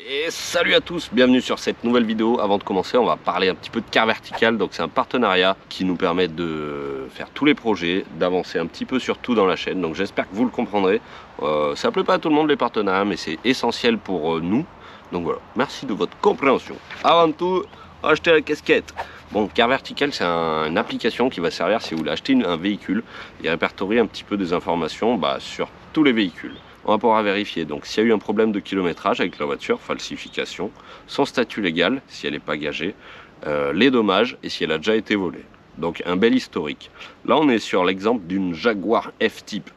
Et salut à tous, bienvenue sur cette nouvelle vidéo. Avant de commencer, on va parler un petit peu de Car Vertical. Donc c'est un partenariat qui nous permet de faire tous les projets, d'avancer un petit peu sur tout dans la chaîne. Donc j'espère que vous le comprendrez. Ça plaît pas à tout le monde les partenariats, mais c'est essentiel pour nous. Donc voilà, merci de votre compréhension. Avant de tout, achetez la casquette. Bon, Car Vertical, c'est une application qui va servir si vous voulez acheter un véhicule et répertorier un petit peu des informations sur tous les véhicules. On va pouvoir vérifier donc s'il y a eu un problème de kilométrage avec la voiture, falsification, son statut légal, si elle n'est pas gagée, les dommages et si elle a déjà été volée. Donc un bel historique. Là, on est sur l'exemple d'une Jaguar F-Type.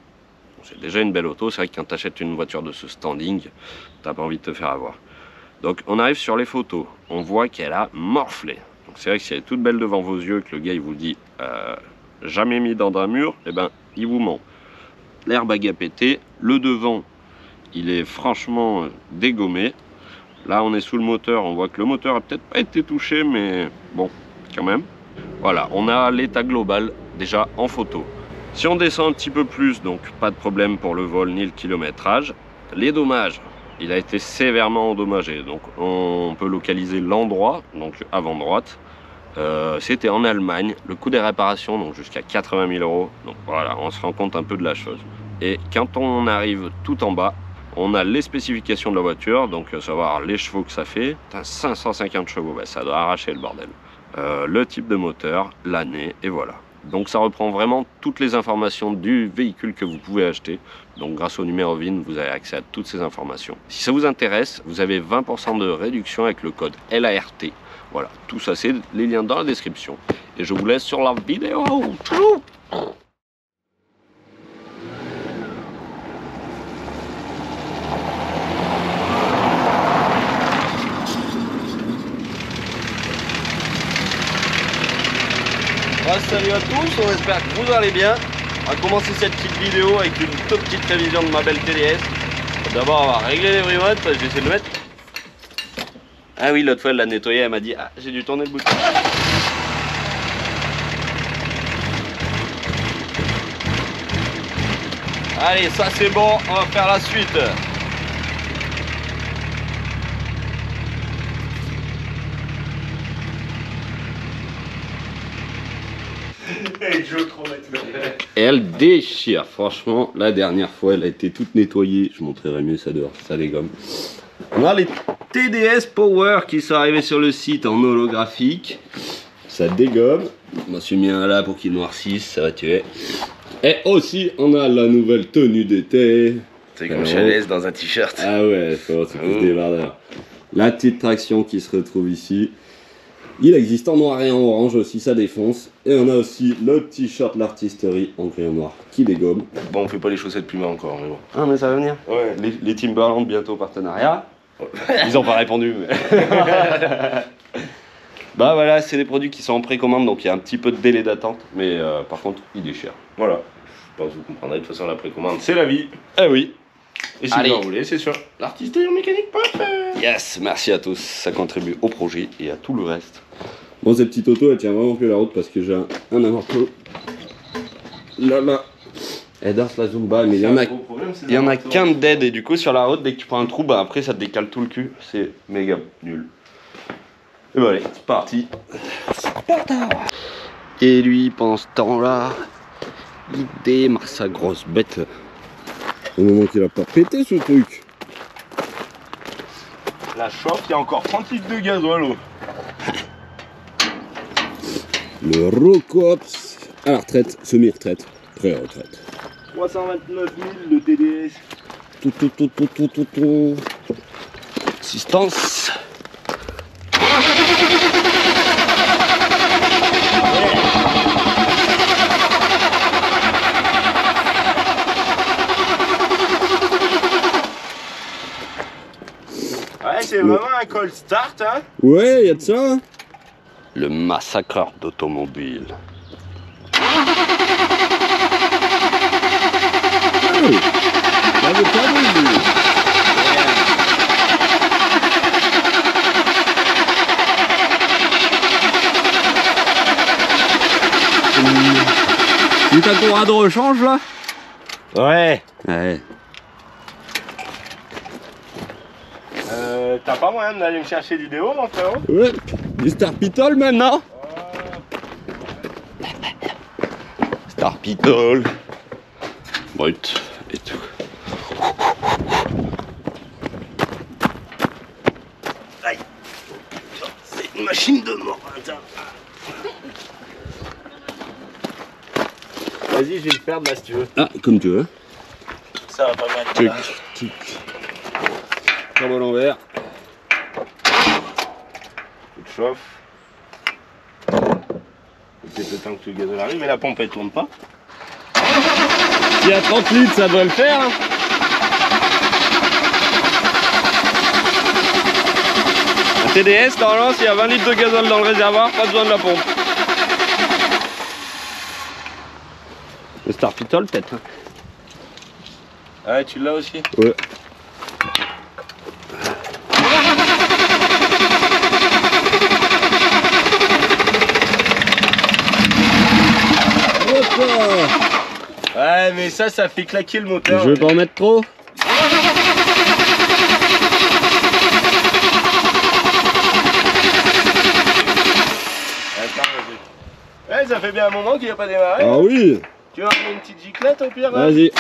C'est déjà une belle auto. C'est vrai que quand tu achètes une voiture de ce standing, tu n'as pas envie de te faire avoir. Donc on arrive sur les photos. On voit qu'elle a morflé. Donc c'est vrai que si elle est toute belle devant vos yeux, que le gars il vous dit jamais mis dans un mur, eh ben il vous ment. L'airbag a pété, le devant il est franchement dégommé. Là on est sous le moteur, on voit que le moteur a peut-être pas été touché, mais bon, quand même. Voilà, on a l'état global déjà en photo. Si on descend un petit peu plus, donc pas de problème pour le vol ni le kilométrage. Les dommages, il a été sévèrement endommagé, donc on peut localiser l'endroit, donc avant droite. C'était en Allemagne, le coût des réparations donc jusqu'à 80 000 €. Donc voilà, on se rend compte un peu de la chose. Et quand on arrive tout en bas, on a les spécifications de la voiture, donc savoir les chevaux que ça fait. 550 chevaux, ça doit arracher le bordel. Le type de moteur, l'année, et voilà. Donc ça reprend vraiment toutes les informations du véhicule que vous pouvez acheter. Donc grâce au numéro VIN, vous avez accès à toutes ces informations. Si ça vous intéresse, vous avez 20% de réduction avec le code LART. Voilà, tout ça c'est les liens dans la description. Et je vous laisse sur la vidéo. Tchou. Salut à tous, on espère que vous allez bien. On va commencer cette petite vidéo avec une toute petite révision de ma belle TDS. D'abord on va régler les remotes, je vais essayer de le mettre. Ah oui, l'autre fois elle l'a nettoyé, elle m'a dit ah j'ai dû tourner le bouton. Allez, ça c'est bon, on va faire la suite. Et elle déchire, franchement, la dernière fois elle a été toute nettoyée, je montrerai mieux ça dehors, ça dégomme. On a les TDS Power qui sont arrivés sur le site en holographique, ça dégomme, je m'en suis mis un là pour qu'il noircisse, ça va tuer. Et aussi on a la nouvelle tenue d'été. C'est comme Chalès dans un t-shirt. Ah ouais, c'est plus des bardeurs. La petite traction qui se retrouve ici. Il existe en noir et en orange aussi, ça défonce. Et on a aussi le t-shirt l'artisterie en gris et en noir qui dégomme. Bon, on fait pas les chaussettes Puma encore, mais bon. Ah, mais ça va venir. Ouais. Les Timberland bientôt partenariat. Ils ont pas répondu. Mais... bah voilà, c'est des produits qui sont en précommande, donc il y a un petit peu de délai d'attente. Mais par contre, ils déchirent. Voilà. Je pense que vous comprendrez. De toute façon, la précommande, c'est la vie. Eh oui. Et si vous en voulez, c'est sûr. L'artisterie en mécanique, parfait. Yes, merci à tous. Ça contribue au projet et à tout le reste. Bon, cette petite auto, elle tient vraiment plus la route parce que j'ai un amorto. Là. Elle danse la Zumba, mais il y en a qu'un de dead. Et du coup, sur la route, dès que tu prends un trou, après, ça te décale tout le cul. C'est méga nul. Et bah, allez, c'est parti. Et lui, pendant ce temps-là, il démarre sa grosse bête. Au moment qu'il a pas pété ce truc. La chauffe, il y a encore 30 litres de gasoil. Le Rocops à la retraite, semi-retraite, pré-retraite. 329 000 le TDS. Tout. Assistance. Ouais, c'est vraiment un cold start, hein. Ouais, y a de ça. Le massacreur d'automobile. Tu t'as ton bras de rechange là? Ouais. T'as pas moyen d'aller me chercher du déo, mon frérot? Ouais, du Star Pitol maintenant. Star Pitol. Brut et tout. Aïe. C'est une machine de mort. Vas-y, je vais le perdre là si tu veux. Ah, comme tu veux. Ça va pas mal. Tuc, tuc. Comme à l'envers. Tu te chauffes. C'est le temps que le gazole arrive, mais la pompe elle tourne pas. Il y a 30 litres, ça doit le faire. Hein. Un TDS, normalement, s'il y a 20 litres de gazole dans le réservoir, pas besoin de la pompe. Le Star Pitol, peut-être. Ah ouais, tu l'as aussi? Ouais. Ouais, mais ça fait claquer le moteur. Je vais pas en mettre trop. Ouais, ça fait bien un moment qu'il n'a pas démarré. Ah oui. Tu veux ramener une petite giclette au pire? Vas-y.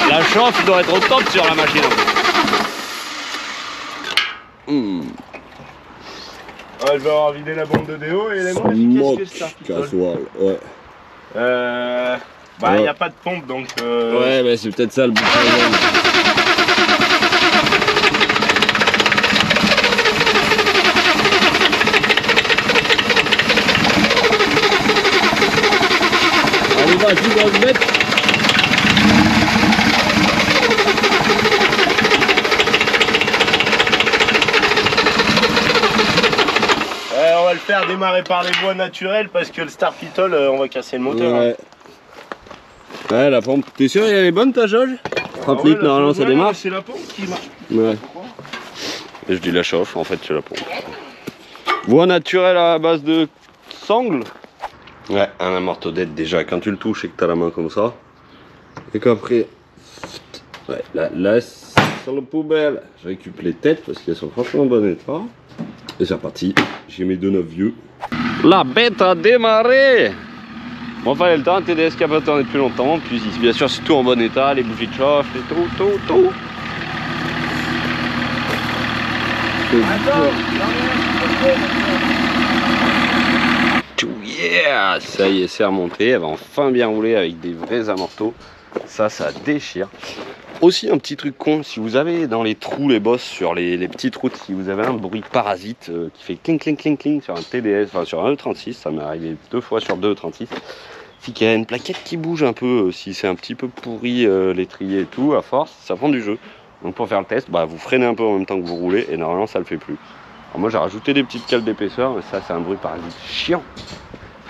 La chauffe doit être au top sur la machine. Ouais, je vais avoir vidé la bombe de déo et les manches. Qu'est-ce que c'est ça? Casual, ouais. Bah, il n'y a pas de pompe donc. Ouais, mais c'est peut-être ça le but. Allez, va, tu vas se mettre. On va le faire démarrer par les voies naturelles parce que le Star Pitol, on va casser le moteur. Ouais. Hein. Ouais, la pompe. T'es sûr elle est bonne ta jauge? 30 litres, normalement ça démarre. C'est la pompe qui marche. Ouais. Et je dis la chauffe, en fait c'est la pompe. Voie naturelle à base de sangle. Ouais, un amorto d'aide déjà quand tu le touches et que t'as la main comme ça. Et qu'après, ouais, là sur la poubelle, je récupère les têtes parce qu'elles sont franchement en bon état. Et c'est reparti, j'ai mes 2 9 vieux. La bête a démarré. Bon, fallait le temps, un TDS qui a pas tourné depuis longtemps. Puis bien sûr c'est tout en bon état, les bougies de chauffe, et tout. Tout yeah. Ça y est, c'est remonté, elle va enfin bien rouler avec des vrais amortos. Ça déchire. Aussi un petit truc con, si vous avez dans les trous, les bosses sur les petites routes, si vous avez un bruit parasite qui fait cling cling cling cling sur un TDS, enfin sur un E36, ça m'est arrivé 2 fois sur 2 E36, c'est qu'il y a une plaquette qui bouge un peu, si c'est un petit peu pourri l'étrier et tout, à force, ça prend du jeu. Donc pour faire le test, bah, vous freinez un peu en même temps que vous roulez et normalement ça le fait plus. Alors moi j'ai rajouté des petites cales d'épaisseur, mais ça c'est un bruit parasite chiant.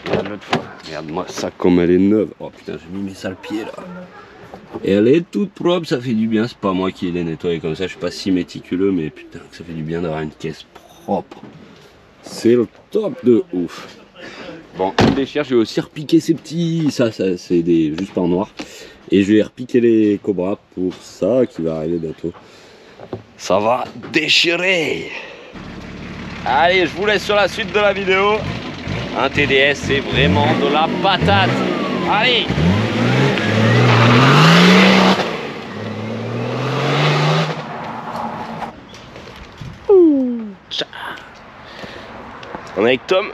Regarde l'autre fois, regarde-moi ça comme elle est neuve. Oh putain, j'ai mis mes sales pieds là. Et elle est toute propre, ça fait du bien, c'est pas moi qui l'ai nettoyée comme ça, je suis pas si méticuleux, mais putain que ça fait du bien d'avoir une caisse propre. C'est le top de ouf. Bon, une déchire, je vais aussi repiquer ces petits, ça c'est des juste en noir. Et je vais repiquer les Cobras pour ça qui va arriver bientôt. Ça va déchirer. Allez, je vous laisse sur la suite de la vidéo. Un TDS, c'est vraiment de la patate. Allez! On est avec Tom.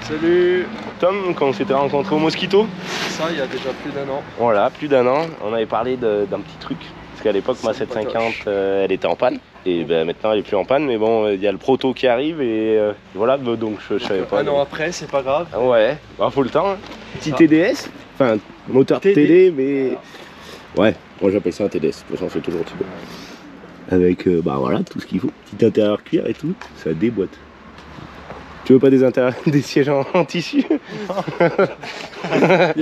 Salut. Tom, quand on s'était rencontré au Mosquito. Ça, il y a déjà plus d'1 an. Voilà, plus d'1 an. On avait parlé d'un petit truc. Parce qu'à l'époque, ma 750, elle était en panne. Et ben, maintenant, elle est plus en panne. Mais bon, il y a le proto qui arrive. Et voilà, donc je savais pas. 1 an après, c'est pas grave. Ouais, bah, faut le temps. Hein. Petit TDS. Enfin, moteur TD, mais. Ouais, moi j'appelle ça un TDS. De toute façon, c'est toujours un petit peu. Avec, bah voilà, tout ce qu'il faut. Petit intérieur cuir et tout. Ça déboîte. Tu veux pas des sièges en tissu? Il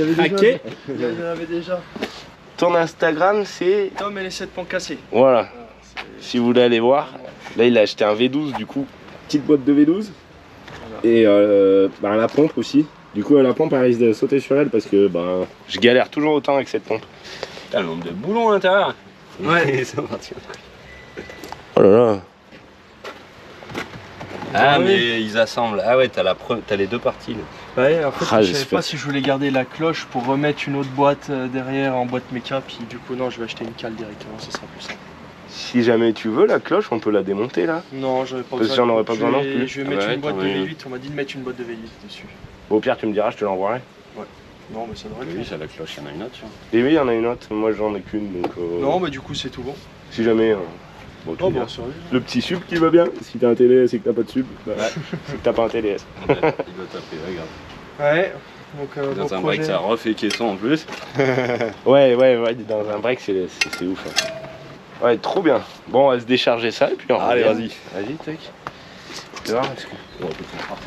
y avait déjà. Ok. Il y en avait déjà. Ton Instagram, c'est... Tom et les 7 ponts cassés. Voilà, si vous voulez aller voir. Là, il a acheté un V12 du coup. Petite boîte de V12. Et la pompe aussi. Du coup, la pompe, elle risque de sauter sur elle parce que je galère toujours autant avec cette pompe. Putain, le nombre de boulons à l'intérieur. Ouais. Ça va, tiens. Oh là là. Ah, oui. mais ils assemblent. Ah ouais, t'as les deux parties. Là. Ouais, en fait, Ah, je savais j'espère. pas si je voulais garder la cloche pour remettre une autre boîte derrière en boîte méca. Puis du coup, non, je vais acheter une cale directement, ce sera plus simple. Si jamais tu veux la cloche, on peut la démonter là. Non, j'aurais pas Parce que j'en aurais pas besoin non plus. Je vais mettre Ouais, une boîte t'en de mets une. V8. On m'a dit de mettre une boîte de V8 dessus. Au pire, tu me diras, je te l'envoierai. Non, mais ça devrait Oui, le c'est la cloche, il y en a une autre. Et oui, il y en a une autre. Moi, j'en ai qu'une. Donc, Non, mais du coup, c'est tout bon. si jamais. Bon, tu Oh, me diras. bon, sérieux. Le petit sub qui va bien. Si t'as un TLS et que t'as pas de sub, c'est que t'as pas un TLS. Il doit taper, regarde. Ouais. Donc, Dans beau un projet. break, ça refait caisson en plus. Ouais, dans un break, c'est ouf. Hein. Ouais, trop bien. Bon, on va se décharger ça et puis on Allez, revient. vas-y. Vas-y, tac. Tu vas voir, est-ce que...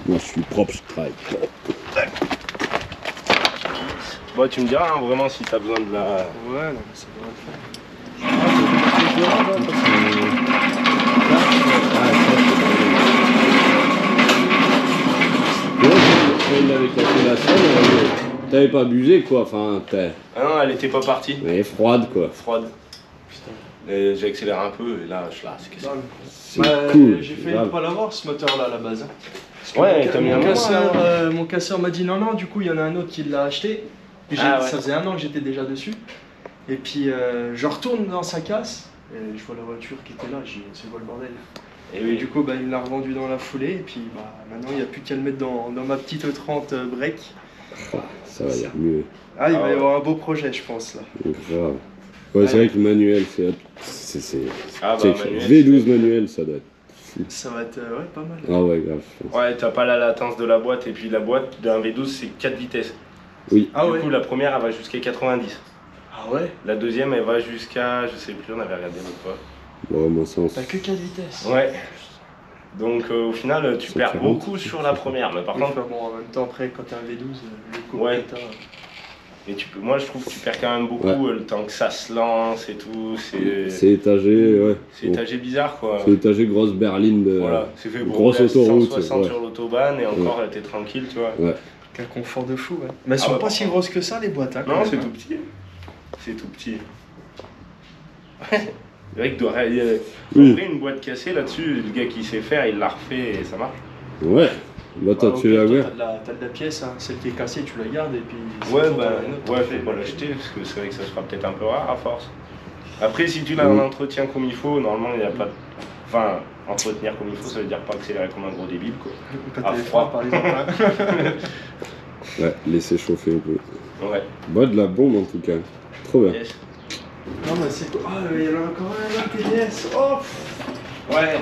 Moi, je suis propre strike. Bon, tu me diras hein, vraiment si t'as besoin de la... Ouais, non, mais ça devrait le faire. Avec la collation, t'avais pas abusé quoi, enfin, Ah non, elle était pas partie. elle est froide quoi. Froide. Putain. Et j'ai accéléré un peu et là, je la c'est cassé. C'est cool. J'ai failli grave. pas l'avoir ce moteur là à la base. Hein. Parce que Ouais, mon t'as mis un mon moment, casseur, mon casseur m'a dit non, du coup il y en a un autre qui l'a acheté. Et Ah ouais. Ça faisait 1 an que j'étais déjà dessus. Et puis je retourne dans sa casse, et je vois la voiture qui était là, j'ai dit c'est quoi le bordel. Et Et oui, du coup bah, il me l'a revendu dans la foulée, et puis maintenant il n'y a plus qu'à le mettre dans ma petite 30 break. Ah, ça va aller mieux. Ah il Ah va y ouais. avoir un beau projet je pense là. Grave. Ouais, c'est vrai que le manuel, c'est. Ah c'est- manuel, V12 manuel, ça doit être. Ça va être ouais, pas mal. Ah ouais, grave. je pense. Ouais, t'as pas la latence de la boîte et puis la boîte d'un V12 c'est 4 vitesses. Oui. Ah du ouais. coup, la première elle va jusqu'à 90. Ah ouais. La deuxième elle va jusqu'à, je sais plus, on avait regardé l'autre fois. Bon, mon sens. T'as que 4 vitesses. Ouais. Donc au final, tu Ça perds fait beaucoup honte. sur la première. Mais par Oui, contre, enfin, bon, en même temps, après, quand t'as un V12, le coup Ouais. que t'as, mais moi je trouve que tu perds quand même beaucoup Ouais. le temps que ça se lance et tout. C'est étagé, ouais. C'est Bon. étagé bizarre quoi. C'est étagé grosse berline de. Voilà, c'est fait pour grosse rouler à autoroute, 160 ouais. sur l'autobahn et encore t'es tranquille, tu vois. Ouais. Quel confort de fou, ouais. Mais elles Ah sont ouais, pas par si contre. grosses que ça, les boîtes, hein, quand Non, même. c'est tout petit. C'est tout petit. Le mec doit réaliser. Oui. En vrai, une boîte cassée là-dessus, le gars qui sait faire, il l'a refait et ça marche. Ouais. Bah, toi, Au tu pire, l'as toi, vu. T'as de la pièce, hein. Celle qui est cassée, tu la gardes et puis. si Ouais, tu bah, t'en as une autre, ouais, tu fais- faut pas l'acheter parce que c'est vrai que ça sera peut-être un peu rare à force. Après, si tu l'as en entretien comme il faut, normalement, il n'y a pas de. Enfin, entretenir comme il faut, ça veut dire pas accélérer comme un gros débile, quoi. Quand à t'es froid. froid, par exemple. hein. Ouais, laisser chauffer un peu. Ouais, Bah, de la bombe en tout cas. Trop bien. yes. Non, mais c'est quoi? Ah, il y en a encore un là, TDS. Oh Ouais.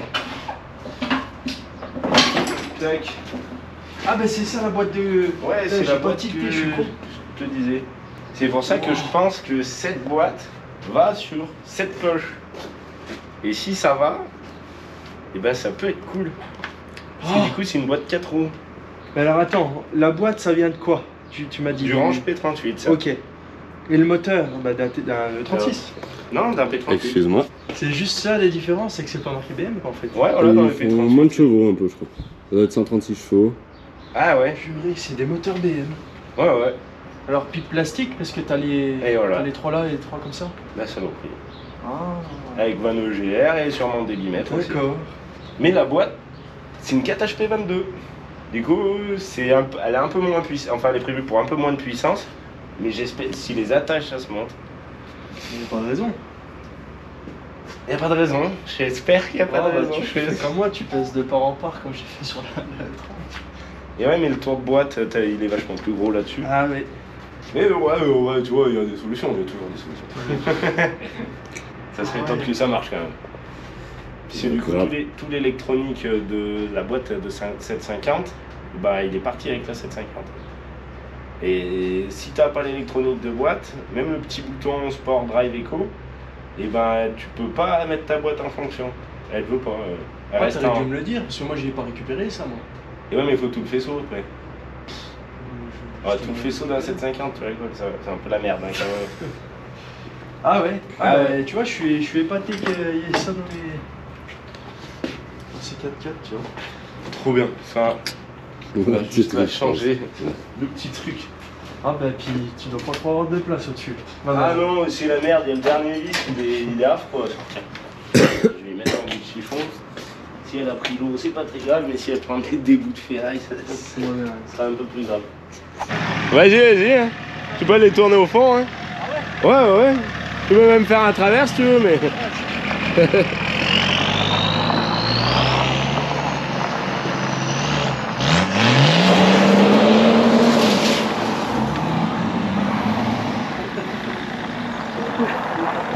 Tac. Ah, bah c'est ça la boîte de. Ouais, Putain, c'est j'ai la pas boîte tilté, que je suis con. je te disais. C'est pour ça que je pense que cette boîte va sur cette cloche. Et si ça va, et ben ça peut être cool. Parce que Oh. du coup, c'est une boîte 4 roues. Mais alors attends, la boîte ça vient de quoi? Tu m'as dit. Du range P38, ça. Ok. Et le moteur bah, d'un 36. Non, d'un P38. Excuse-moi. C'est juste ça la différence, c'est que c'est pas marqué BM en fait. Ouais, voilà, dans le Ils font moins de P38. chevaux un peu, je crois. Ça doit être 136 chevaux. Ah ouais, Purée, c'est des moteurs BM. ouais, ouais. Alors pipe plastique parce que t'as les, Et voilà. t'as les 3 là et les 3 comme ça. La saloperie. Ah. Avec 20 EGR et sûrement des millimètres aussi. D'accord. Mais la boîte, c'est une 4HP22. Du coup, elle est un peu moins puissante. Enfin, elle est prévue pour un peu moins de puissance. Mais j'espère, si les attaches, ça se monte. Il n'y a pas de raison. Il n'y a pas de raison. J'espère qu'il n'y a pas Ah, de bah, raison. tu fais comme moi, tu pèses de part en part comme j'ai fait sur la 30. Et ouais, mais le tour de boîte, il est vachement plus gros là-dessus. Ah oui. Mais ouais, tu vois, il y a des solutions, il y a toujours des solutions. Ça serait top que ça marche quand même. Parce que du coup, Grave. tout l'électronique de la boîte de 750, bah il est parti avec la 750. Et si t'as pas l'électronique de boîte, même le petit bouton Sport Drive Eco, et ben tu peux pas mettre ta boîte en fonction. Elle veut pas. Elle Ah, reste t'aurais en... dû me le dire, parce que moi j'ai pas récupéré ça moi. Et ouais, mais il faut tout le faisceau après. Tout le faisceau d'un 750, tu rigoles, c'est un peu la merde hein, quand même. Ah ouais. Ah ouais. Tu vois, je suis épaté qu'il y ait ça dans ces 4x4, tu vois. Trop bien. Ça va juste changer le petit truc. Ah bah puis tu dois pas trop avoir de place au-dessus. Ah non, c'est la merde, il y a le dernier vis, il est affreux à sortir. Je vais mettre un bout de chiffon. Si elle a pris l'eau, c'est pas très grave, mais si elle prend des bouts de ferraille, ça sera un peu plus grave. Vas-y, vas-y, hein. Tu peux aller tourner au fond, hein. Ah ouais? Ouais, ouais. Tu peux même faire un travers si tu veux, mais...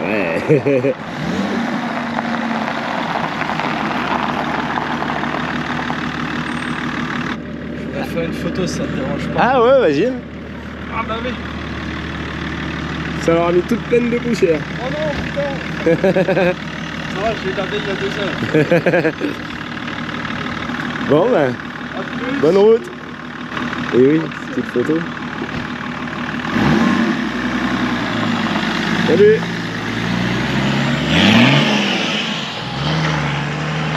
Ouais. On va faire une photo si ça te dérange pas. Ah ouais, vas-y. Ah bah oui. Ça leur a mis toute pleine de poussière. Oh non, putain. Ça va, je l'ai gardé il y a 2 heures. Bon ben, bonne route. Et oui, petite photo. Salut.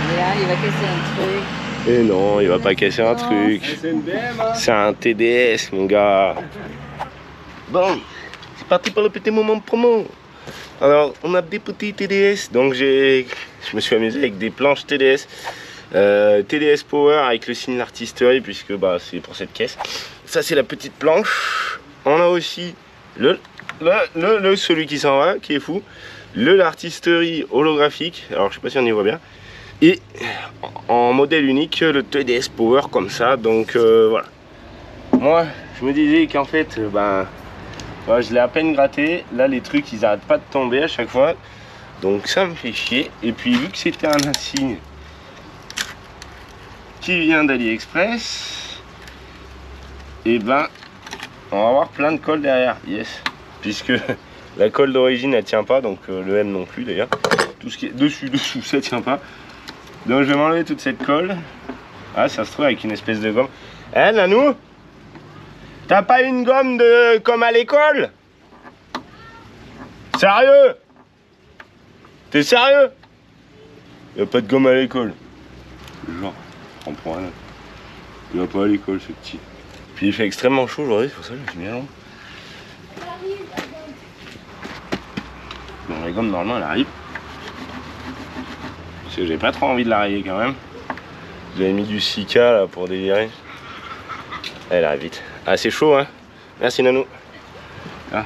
Et là, il va casser un truc. Et non, il va pas casser un truc. C'est une BM, hein. C'est un TDS, mon gars. Bon, c'est parti pour le petit moment promo. Alors, on a des petits TDS. Donc, je me suis amusé avec des planches TDS. TDS Power avec le signe l'artisterie, puisque bah, c'est pour cette caisse. Ça, c'est la petite planche. On a aussi celui qui s'en va, qui est fou. L'artisterie holographique. Alors, je sais pas si on y voit bien. Et en modèle unique, le TDS Power comme ça. Donc, voilà. Moi, je me disais qu'en fait, ouais, je l'ai à peine gratté. Là, les trucs, ils arrêtent pas de tomber à chaque fois. Donc, ça me fait chier. Et puis, vu que c'était un insigne qui vient d'AliExpress, et ben, on va avoir plein de colle derrière. Yes. Puisque la colle d'origine, elle tient pas. Donc, le M non plus, d'ailleurs. Tout ce qui est dessous, ça tient pas. Donc, je vais m'enlever toute cette colle. Ah, ça se trouve avec une espèce de gomme. Eh, Nanou? T'as pas une gomme comme à l'école? Sérieux? T'es sérieux? Y'a pas de gomme à l'école. Genre, on prend rien. Il va pas à l'école ce petit. Puis il fait extrêmement chaud aujourd'hui, c'est pour ça que je suis bien long. Bon, la gomme normalement elle arrive. Parce que j'ai pas trop envie de la rayer quand même. J'avais mis du Sika là pour délirer. Elle arrive vite. Ah, c'est chaud, hein. Merci, Nanou. Ah.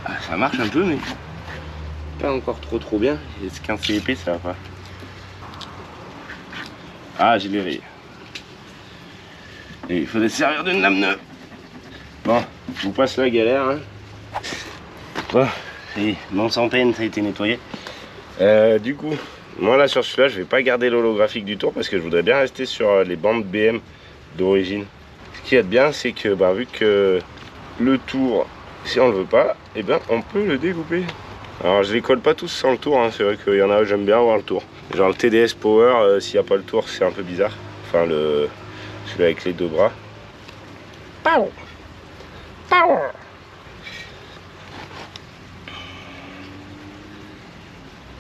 Ah, ça marche un peu, mais pas encore trop bien. Quand c'est épais, ça va pas. Ah, j'ai les rayé. Et il faudrait se servir d'une lame neuve. Bon, je vous passe la galère, hein. Bon. Et mon sans peine, ça a été nettoyé. Du coup, moi là sur celui-là, je vais pas garder l'holographique du tour parce que je voudrais bien rester sur les bandes BM d'origine. Ce qu'il y a de bien, c'est que vu que le tour, si on le veut pas, et on peut le découper. Alors je les colle pas tous sans le tour, hein. C'est vrai qu'il y en a, j'aime bien avoir le tour. Genre le TDS Power, s'il n'y a pas le tour, c'est un peu bizarre. Enfin celui avec les 2 bras. Pow. Pow.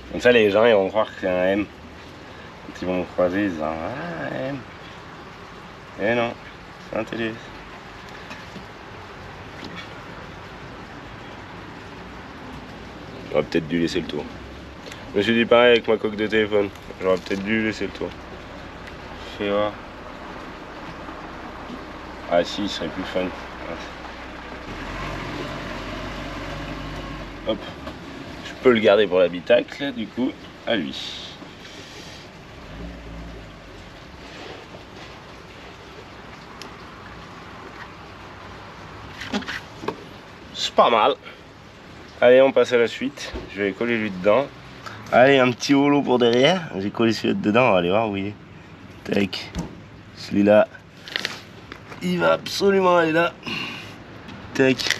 Comme ça, les gens ils vont croire que c'est un M. Quand ils vont me croiser, ils disent ah, un M. Eh non, c'est un TDS. J'aurais peut-être dû laisser le tour. Je me suis dit pareil avec ma coque de téléphone. J'aurais peut-être dû laisser le tour. Fais voir. Ah si, il serait plus fun. Hop. Je peux le garder pour l'habitacle, du coup, à lui. C'est pas mal. Allez, on passe à la suite. Je vais coller lui dedans. Allez, un petit holo pour derrière. J'ai collé celui-là dedans, on va aller voir où il est. Tac. Celui-là, il va absolument aller là. Tac.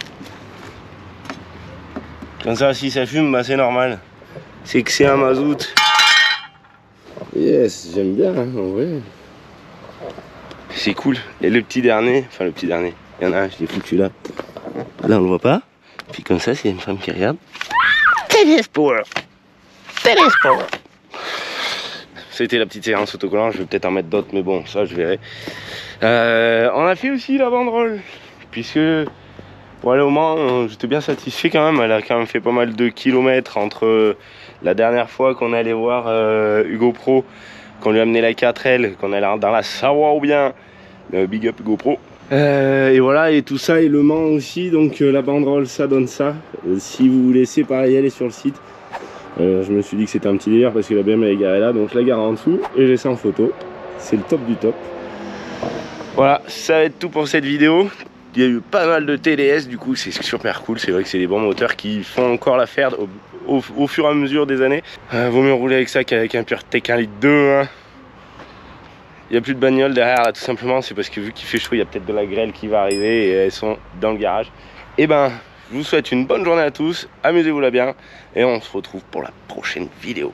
Comme ça, si ça fume, bah, c'est normal. C'est que c'est un mazout. Yes, j'aime bien, hein, en vrai. C'est cool. Et le petit dernier, enfin le petit dernier, il y en a un, je l'ai foutu là. Là, on le voit pas. Puis comme ça, c'est une femme qui regarde. Power. Power. C'était la petite séance autocollant, je vais peut-être en mettre d'autres, mais bon, ça je verrai. On a fait aussi la banderole, puisque voilà, au moins j'étais bien satisfait quand même. Elle a quand même fait pas mal de kilomètres entre la dernière fois qu'on allait voir Hugo Pro, qu'on lui a amené la 4L, qu'on allait dans la Savoie ou bien big up Hugo Pro. Et voilà, et tout ça, et Le Mans aussi, donc la banderole ça donne ça. Si vous laissez pareil aller sur le site. Je me suis dit que c'était un petit délire parce que la BM est garée là, donc je la gare en dessous et j'ai ça en photo. C'est le top du top. Voilà, ça va être tout pour cette vidéo. Il y a eu pas mal de TDS, du coup c'est super cool. C'est vrai que c'est des bons moteurs qui font encore l'affaire au fur et à mesure des années. Vaut mieux rouler avec ça qu'avec un PureTech 1,2 litre. Hein. Il n'y a plus de bagnole derrière là, tout simplement. C'est parce que vu qu'il fait chaud, il y a peut-être de la grêle qui va arriver et elles sont dans le garage. Et ben, je vous souhaite une bonne journée à tous, amusez-vous là bien et on se retrouve pour la prochaine vidéo.